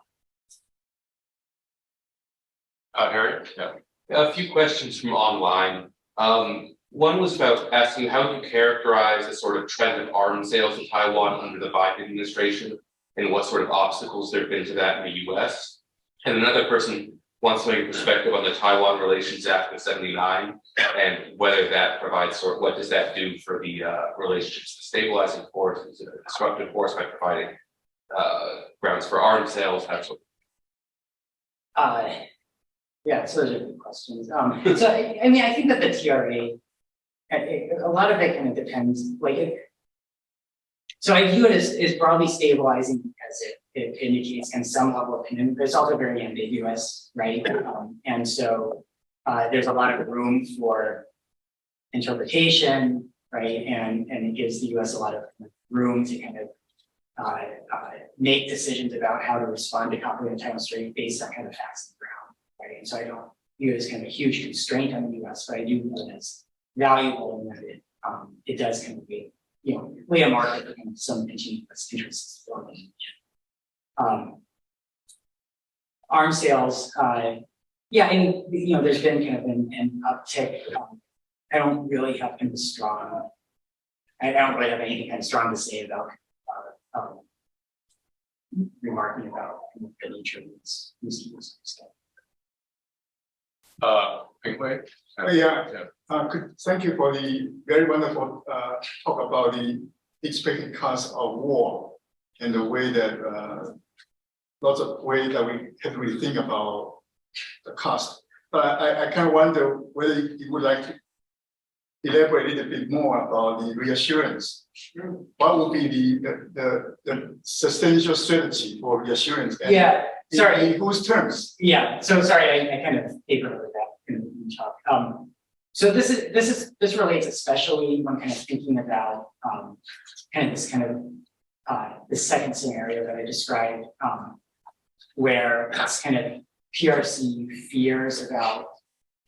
Harry? Yeah. A few questions from online. One was about asking how do you characterize the sort of trend of arms sales to Taiwan under the Biden administration, and what sort of obstacles there have been to that in the US? And another person wants to make a perspective on the Taiwan Relations Act of '79 and whether that provides what does that do for the relationships, the stabilizing force, is it a disruptive force by providing grounds for arms sales, that sort of. Yeah, so those are good questions. So I mean, I think that the TRA, a lot of it kind of depends. So I view it as broadly stabilizing because it indicates kind of some level of commitment, but it's also very ambiguous, right? And so there's a lot of room for interpretation, right? And it gives the US a lot of room to kind of make decisions about how to respond to conflict in Taiwan Strait based on kind of facts on the ground, right? And so I don't view it as kind of a huge constraint on the US, but I do view it as valuable in that it does kind of be, lay a market for kind of some continuous interests. Arms sales, yeah, and there's been kind of an uptick. I don't really have kind of strong. I don't really have anything kind of strong to say about remarking about the nature of these stuff. Pingwei? Thank you for the very wonderful talk about the expected cost of war and the way that lots of ways that we have to really think about the cost. But I kind of wonder whether you would like to elaborate a little bit more about the reassurance. What would be the substantial strategy for reassurance? And sorry. in whose terms? Yeah. So sorry, I kind of papered over that in talk. So this relates especially when kind of thinking about this second scenario that I described, where it's kind of PRC fears about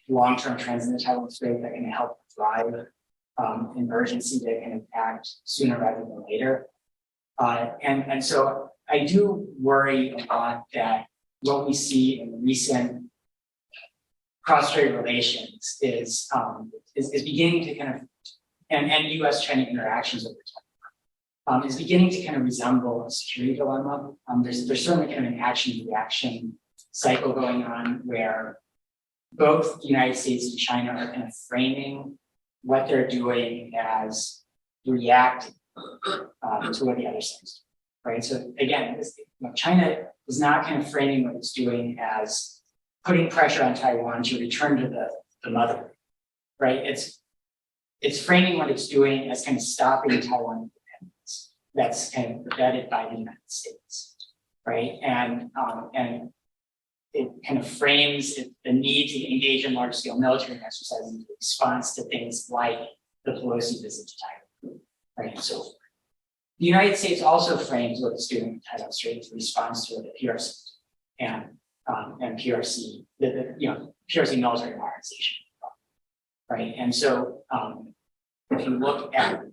long-term trends in the Taiwan Strait that can help drive an urgency to kind of act sooner rather than later. And so I do worry a lot that what we see in recent cross-strait relations is beginning to kind of, and US-China interactions over time, is beginning to kind of resemble a security dilemma. There's certainly kind of an action-reaction cycle going on where both the United States and China are kind of framing what they're doing as reacting to what the other side is doing, right? So again, China is not kind of framing what it's doing as putting pressure on Taiwan to return to the mother, right? It's framing what it's doing as kind of stopping Taiwan independence. That's kind of vetted by the United States, right? And it kind of frames the need to engage in large-scale military exercises in response to things like the Pelosi visit to Taiwan, right? And so forth. The United States also frames what it's doing in Taiwan Strait in response to the PRC and PRC, PRC military modernization, right? And so if you look at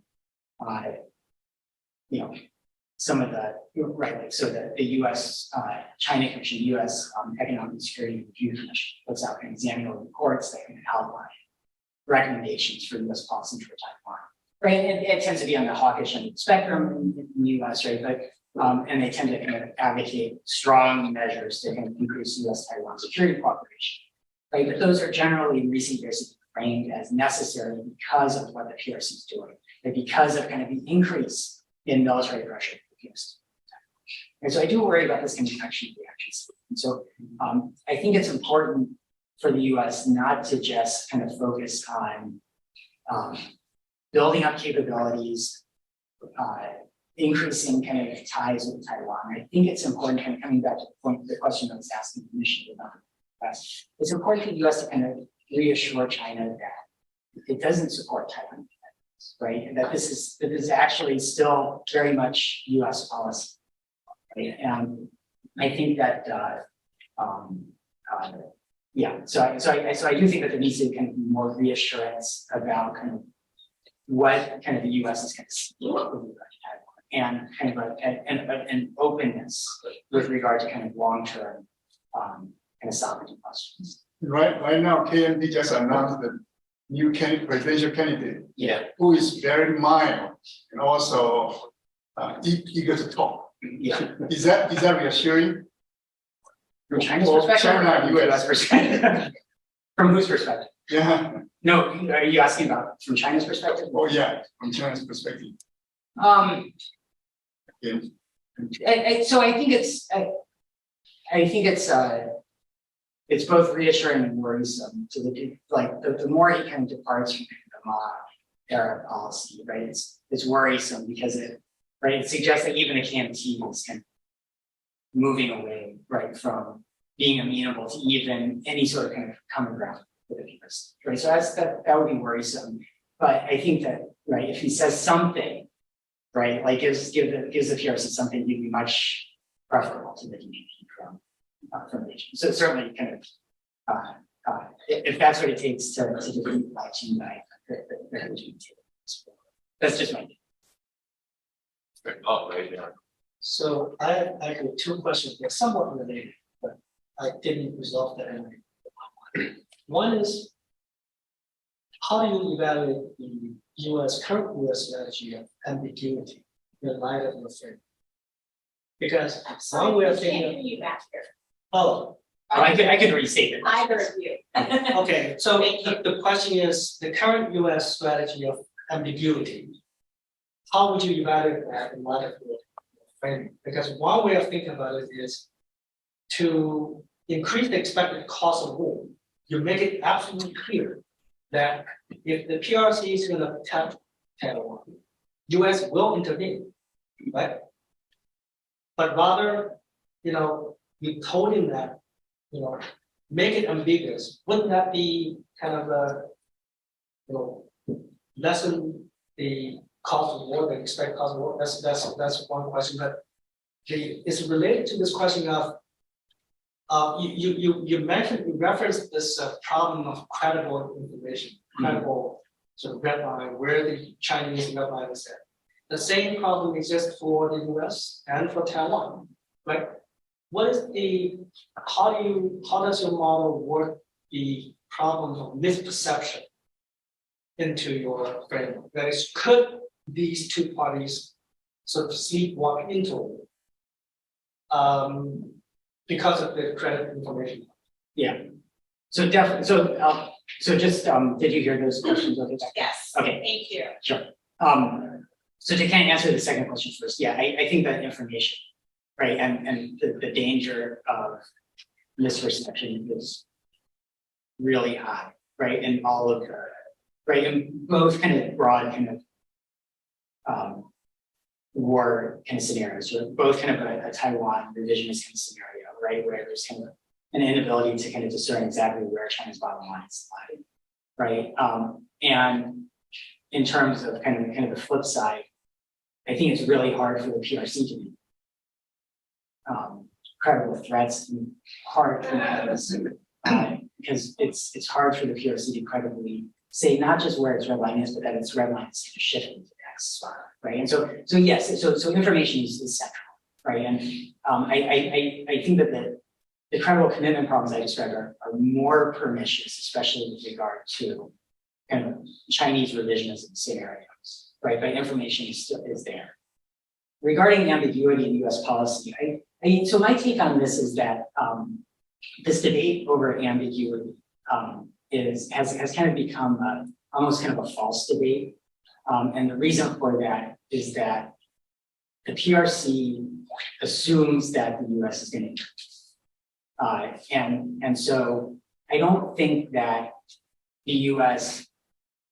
some of the so the U.S. China Commission, U.S. Economic and Security Review Commission puts out annual reports that can outline recommendations for U.S. policy for Taiwan. Right, and it tends to be on the hawkish end of the spectrum in the U.S., right? But and they tend to kind of advocate strong measures to kind of increase U.S.-Taiwan security cooperation, right? But those are generally in recent years framed as necessary because of what the PRC is doing, and because of kind of the increase in military pressure. And so I do worry about this kind of action-reaction. And so I think it's important for the U.S. not to just kind of focus on building up capabilities, increasing kind of ties with Taiwan. I think it's important, kind of coming back to the question I was asking initially about the US. It's important for the U.S. to kind of reassure China that it doesn't support Taiwan, right? And that this is actually still very much U.S. policy, right? And I think that so I do think that there needs to be kind of more reassurance about kind of what kind of the U.S. is kind of seeking with regard to Taiwan, and kind of an openness with regard to kind of long-term kind of sovereignty questions. Right now, KMT just announced the new presidential candidate, who is very mild and also eager to talk. Yeah. Is that reassuring? From China's Well, perspective, China or and from US. US perspective? From whose perspective? Yeah, No, are you asking about from China's perspective? oh, yeah, from China's perspective. Yeah. So I think it's both reassuring and worrisome to the like the more it kind of departs from the Ma era policy, right? It's worrisome because it suggests that even a KMT is kind of moving away, right, from being amenable to even any sort of kind of common ground with the US, right? So that would be worrisome. But I think that if he says something, right, like gives the PRC something, he'd be much preferable to the DPP from Beijing. So certainly kind of if that's what it takes to defeat Beijing, that's just my opinion. Oh, right, yeah. So I have actually two questions, they're somewhat related, but I didn't resolve that anyway. One is, how do you evaluate the current US strategy of ambiguity in light of your frame? Because one way of thinking, you back here, oh, I could restate it. either of you. okay, so Thank you. the question is, the current US strategy of ambiguity, how would you evaluate that in light of your framing? Because one way of thinking about it is to increase the expected cost of war, you make it absolutely clear that if the PRC is going to attack Taiwan, US will intervene, right? But rather, you told him that, make it ambiguous. Wouldn't that be kind of lessen the cost of war, the expected cost of war? That's one question. But it's related to this question of you referenced this problem of credible information, credible sort of red line, where the Chinese red line is at. The same problem exists for the US and for Taiwan, right? How does your model work the problem of misperception into your framework? That is, could these two parties sort of sleepwalk into it because of the credit information? Yeah. So definitely. So just did you hear those questions? Okay. Yes. Okay. Thank you. Sure. So to kind of answer the second question first, yeah, I think that information, right, and the danger of misperception is really high, right, in all of the, right, in both kind of broad kind of war kind of scenarios, or both kind of a Taiwan revisionist kind of scenario, right, where there's kind of an inability to kind of discern exactly where China's bottom line is lying, right, and in terms of kind of the flip side, I think it's really hard for the PRC to be credible threats and hard because it's hard for the PRC to credibly say not just where its red line is, but that its red line is going to shift into the next spot, right? And so yes, so information is central, right? And I think that the credible commitment problems I described are more pernicious, especially with regard to kind of Chinese revisionism scenarios, right? But information is there. Regarding ambiguity in US policy, so my take on this is that this debate over ambiguity has kind of become almost kind of a false debate. And the reason for that is that the PRC assumes that the US is going to and so I don't think that the US,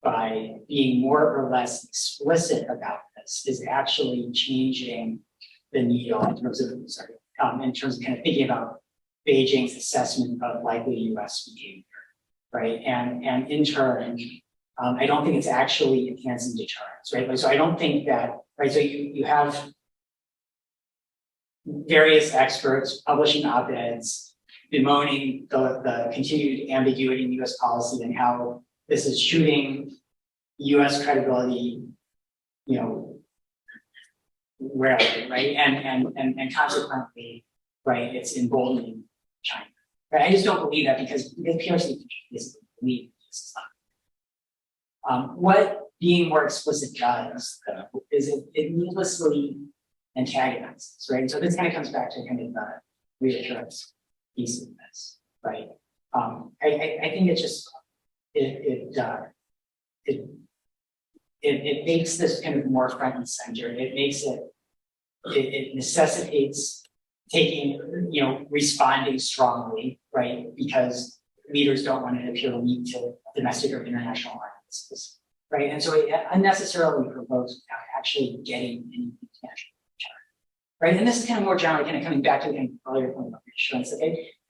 by being more or less explicit about this, is actually changing the needle in terms of kind of thinking about Beijing's assessment of likely US behavior, right? And in turn, I don't think it's actually enhancing deterrence, right? So I don't think that, right? So you have various experts publishing op-eds bemoaning the continued ambiguity in US policy and how this is shooting US credibility, wherever, right? And consequently, right, it's emboldening China. Right? I just don't believe that because PRC doesn't believe this is not. What being more explicit does, though, is it needlessly antagonizes, right? So this kind of comes back to kind of reassurance. piece of this, right? I think it just it makes this kind of more front and center. It makes it necessitates taking, responding strongly, right? Because leaders don't want to appear weak to domestic or international audiences, right? And so it unnecessarily provokes without actually getting any international return, right? And this is kind of more generally kind of coming back to the kind of earlier point about reassurance.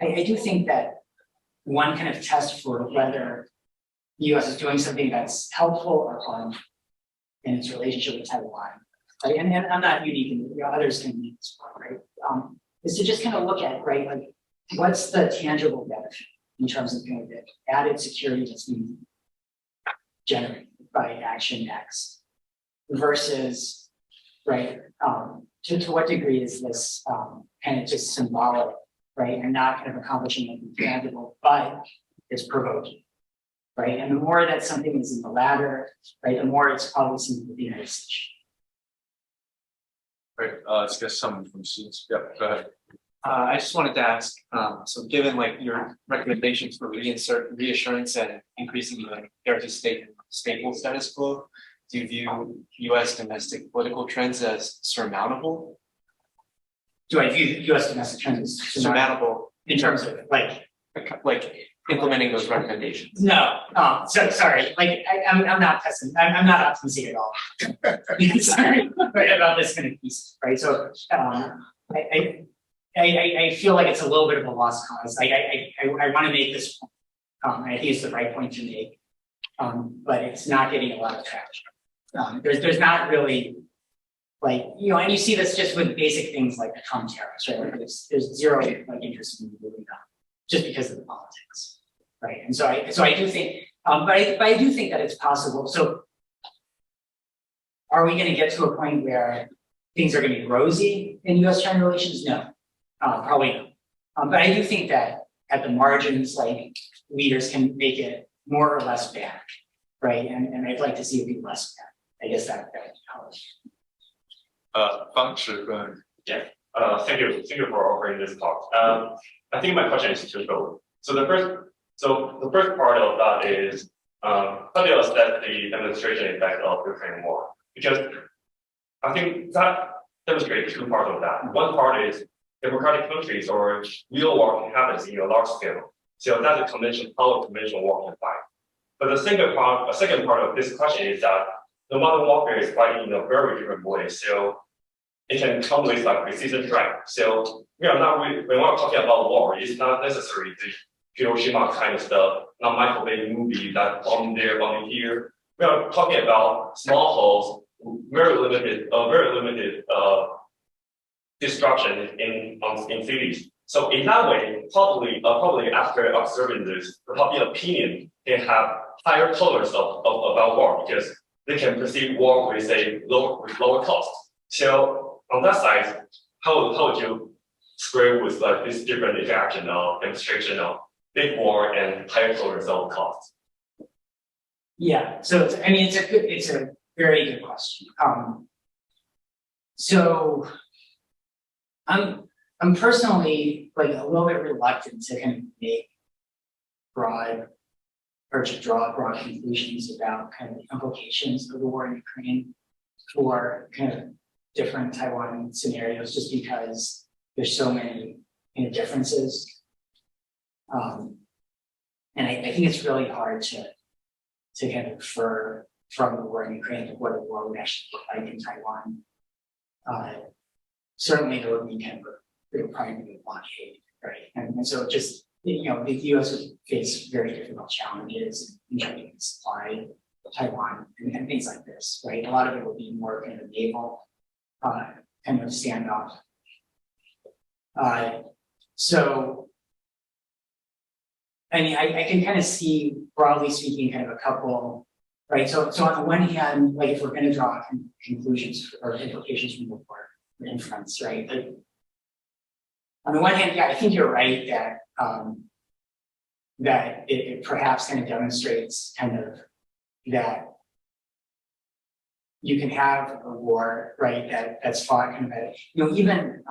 I do think that one kind of test for whether the U.S. is doing something that's helpful or harmful in its relationship with Taiwan, right? And I'm not unique, and others can be as well, right? Is to just kind of look at, right, like what's the tangible benefit in terms of kind of the added security that's being generated by action X versus, right, to what degree is this kind of just symbolic, right, and not kind of accomplishing anything tangible, but it's provoking, right? And the more that something is in the latter, right, the more it's probably seen with the United States. Right, let's get some from students. Yeah, go ahead. I just wanted to ask, so given like your recommendations for reassurance and increasing the Jersey state stable status quo, do you view U.S. domestic political trends as surmountable? Do I view U.S. domestic trends as Surmountable in terms of like implementing those recommendations? No, so sorry. Like I'm not pessimistic. I'm not optimistic at all. Sorry, right, about this kind of piece, right? So I feel like it's a little bit of a lost cause. Like I want to make this point. I think it's the right point to make, but it's not getting a lot of traction. There's not really like, and you see this just with basic things like the Trump tariffs, right? Like there's zero like interest in moving on just because of the politics, right? And so I do think, but I do think that it's possible. So are we going to get to a point where things are going to be rosy in U.S.-China relations? No, probably not. But I do think that at the margins, like leaders can make it more or less bad, right? And I'd like to see it be less bad. I guess that would be how Fang Shi, go ahead. Yeah. Thank you for offering this talk. I think my question is twofold. So the first part of that is how do you assess the demonstration effect of the Ukraine war? Because I think that demonstrates two parts of that. One part is democratic countries or real war can happen in a large scale. So that's a how a conventional war can fight. But the second part of this question is that the modern warfare is fighting in a very different way. So it can come with like precision strike. So we're not talking about war. It's not necessarily the Hiroshima kind of stuff, not Michael Bay movie that bombing there, bombing here. We are talking about small holes, very limited destruction in cities. So in that way, probably after observing this, the public opinion can have higher tolerance about war because they can perceive war with lower cost. So on that side, how would you square with like this different interaction of demonstration of big war and higher tolerance of cost? Yeah, so it's a very good question. So I'm personally like a little bit reluctant to kind of make broad or to draw broad conclusions about kind of the implications of the war in Ukraine for kind of different Taiwan scenarios, just because there's so many differences. And I think it's really hard to kind of infer from the war in Ukraine to what a war would actually look like in Taiwan. Certainly there would be kind of a primary blockade, right? And so just, the US would face very difficult challenges in trying to supply Taiwan and things like this, right? A lot of it would be more kind of naval kind of standoff. So, I mean, I can kind of see, broadly speaking, kind of a couple, right? So on the one hand, like if we're going to draw conclusions or implications from the war or inference, right? Like, on the one hand, yeah, I think you're right that that it perhaps kind of demonstrates kind of that you can have a war, right? That's fought kind of at, even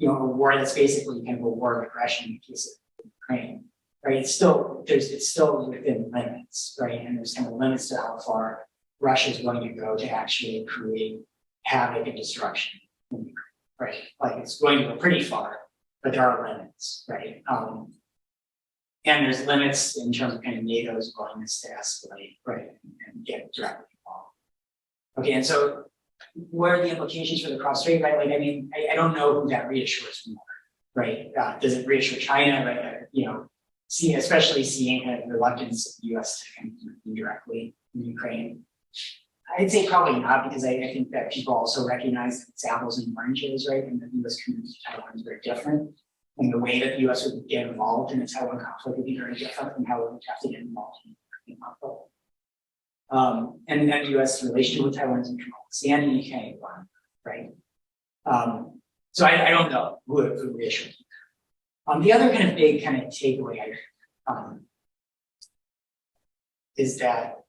a war that's basically kind of a war of aggression in the case of Ukraine, right? It's still within limits, right? And there's kind of limits to how far Russia is going to go to actually create havoc and destruction in Ukraine, right? Like it's going to go pretty far, but there are limits, right? And there's limits in terms of kind of NATO's willingness to escalate, right, and get directly involved. Okay, and so what are the implications for the cross-strait, right? Like, I mean, I don't know who that reassures more, right? Does it reassure China, right? Especially seeing kind of the reluctance of the US to kind of intervene directly in Ukraine. I'd say probably not, because I think that people also recognize that it's apples and oranges, right? And the US community to Taiwan is very different. And the way that the US would get involved in the Taiwan conflict would be very different from how it would have to get involved in the conflict. And then the US relationship with Taiwan is internal, and you can't run, right? So I don't know who would reassure you. The other kind of big kind of takeaway is that,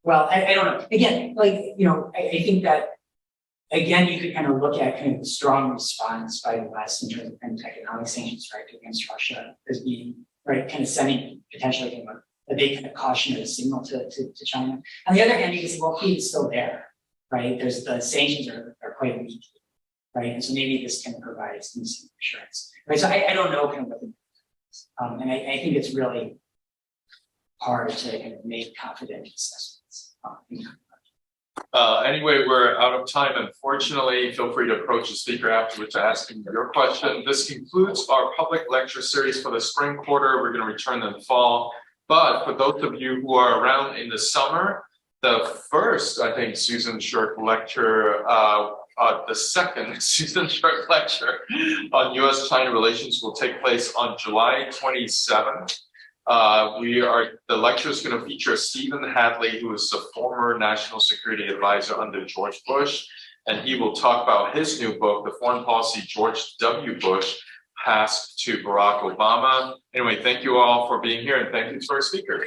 well, I don't know. Again, I think that, again, you could kind of look at kind of the strong response by the West in terms of kind of economic sanctions, right, against Russia as being, right, kind of sending potentially kind of a big kind of cautionary signal to China. On the other hand, you can say, well, Putin's still there, right? There's the sanctions are quite weak, right? And so maybe this can provide some assurance, right? So I don't know kind of what the and I think it's really hard to kind of make confident assessments. Anyway, we're out of time, unfortunately. Feel free to approach the speaker afterwards to ask him your question. This concludes our public lecture series for the spring quarter. We're going to return in the fall. But for those of you who are around in the summer, the first, I think, Susan Short lecture, the second Susan Short lecture on US-China relations will take place on July 27th. The lecture is going to feature Stephen Hadley, who is the former national security advisor under George Bush, and he will talk about his new book, The Foreign Policy George W. Bush Passed to Barack Obama. Anyway, thank you all for being here, and thank you to our speaker.